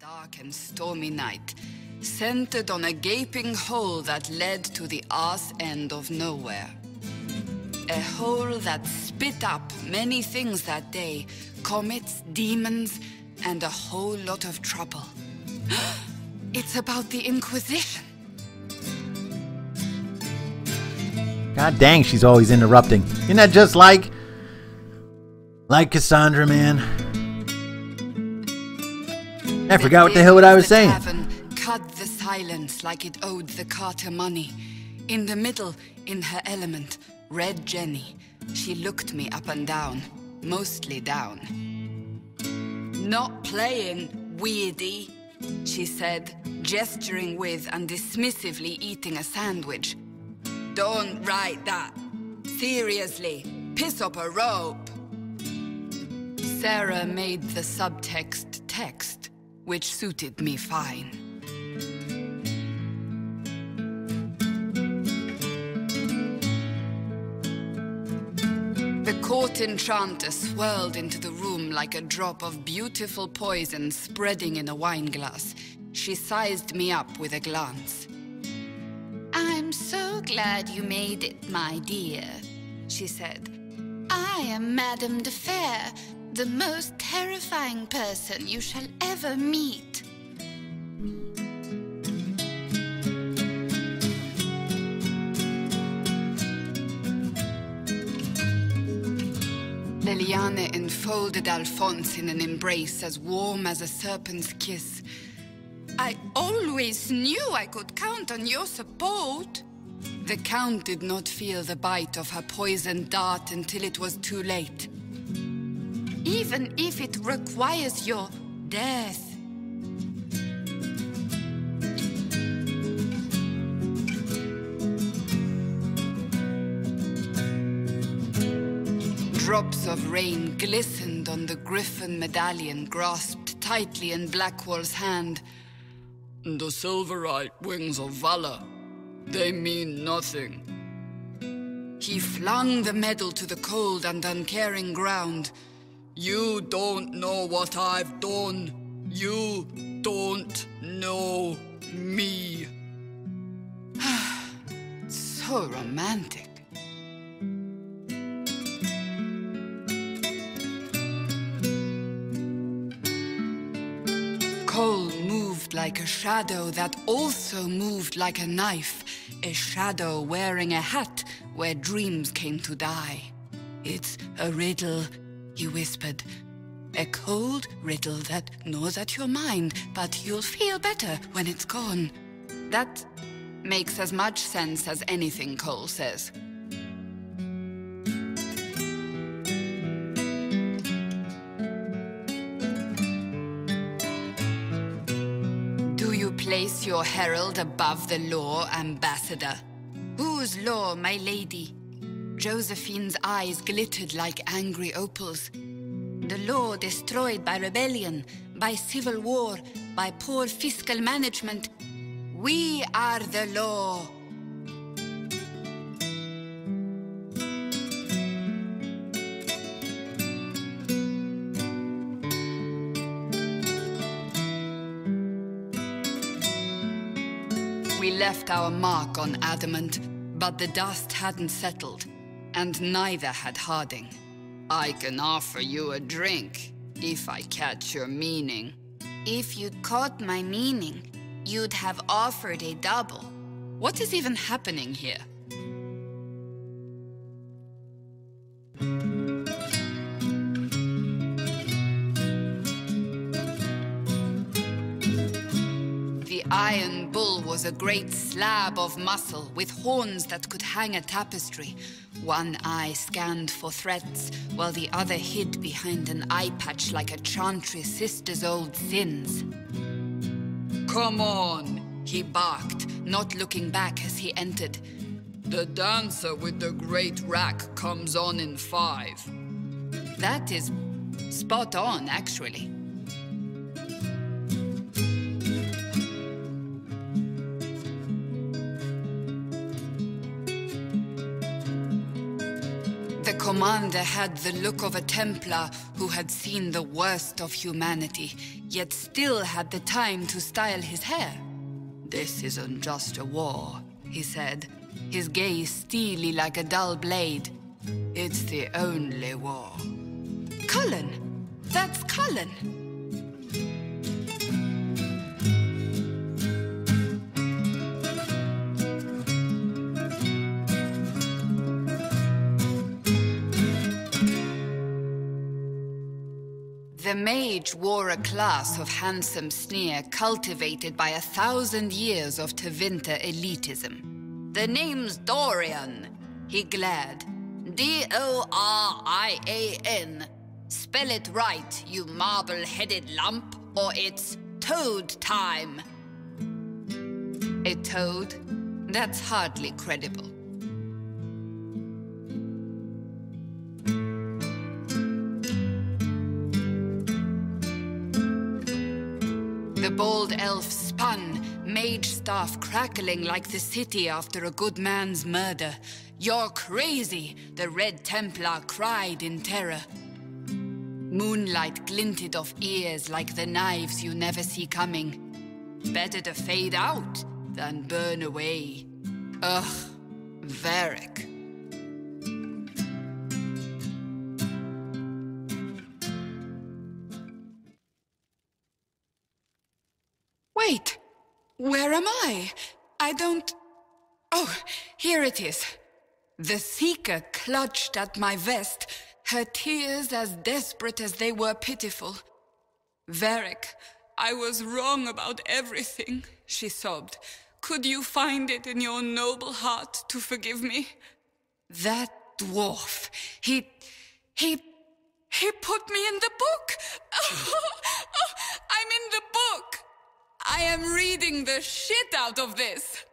dark and stormy night, centered on a gaping hole that led to the arse end of nowhere. A hole that spit up many things that day, comets, demons, and a whole lot of trouble. It's about the Inquisition. God dang, she's always interrupting. Isn't that just like Cassandra, man? I forgot what the hell I was saying. Cut the silence like it owed the Carter money. In the middle, in her element, Red Jenny. She looked me up and down, mostly down. Not playing, weirdy, she said, gesturing with and dismissively eating a sandwich. Don't write that. Seriously, piss up a rope. Sarah made the subtext text, which suited me fine. The court enchanter swirled into the room like a drop of beautiful poison spreading in a wineglass. She sized me up with a glance. "I'm so glad you made it, my dear," she said. "I am Madame de Fer, the most terrifying person you shall ever meet." Liliane enfolded Alphonse in an embrace as warm as a serpent's kiss. "I always knew I could count on your support." The Count did not feel the bite of her poisoned dart until it was too late. "Even if it requires your death." Drops of rain glistened on the griffin medallion grasped tightly in Blackwall's hand. "The silverite wings of valor, they mean nothing." He flung the medal to the cold and uncaring ground. "You don't know what I've done. You don't know me." So romantic. Cole moved like a shadow that also moved like a knife. A shadow wearing a hat where dreams came to die. "It's a riddle," he whispered. "A cold riddle that gnaws at your mind, but you'll feel better when it's gone." That makes as much sense as anything Cole says. Place your herald above the law, ambassador. Whose law, my lady? Josephine's eyes glittered like angry opals. The law destroyed by rebellion, by civil war, by poor fiscal management. We are the law. We left our mark on adamant, but the dust hadn't settled, and neither had Harding. "I can offer you a drink, if I catch your meaning." "If you'd caught my meaning, you'd have offered a double." What is even happening here? The Iron Bull was a great slab of muscle with horns that could hang a tapestry. One eye scanned for threats, while the other hid behind an eye patch like a chantry sister's old sins. "Come on," he barked, not looking back as he entered. "The dancer with the great rack comes on in 5. That is spot on, actually. commander had the look of a Templar who had seen the worst of humanity, yet still had the time to style his hair. "This isn't just a war," he said, his gaze steely like a dull blade. "It's the only war." Cullen! That's Cullen! The mage wore a class of handsome sneer cultivated by 1,000 years of Tevinter elitism. "The name's Dorian," he glared. D-O-R-I-A-N. Spell it right, you marble-headed lump, or it's toad time. A toad? That's hardly credible. The bald elf spun, mage staff crackling like the city after a good man's murder. "You're crazy!" the Red Templar cried in terror. Moonlight glinted off ears like the knives you never see coming. Better to fade out than burn away. Ugh, Varric. Wait, where am I? I don't... Oh, here it is. The Seeker clutched at my vest, her tears as desperate as they were pitiful. "Varric, I was wrong about everything," she sobbed. "Could you find it in your noble heart to forgive me?" That dwarf, he put me in the book! I'm in the book! I am reading the shit out of this!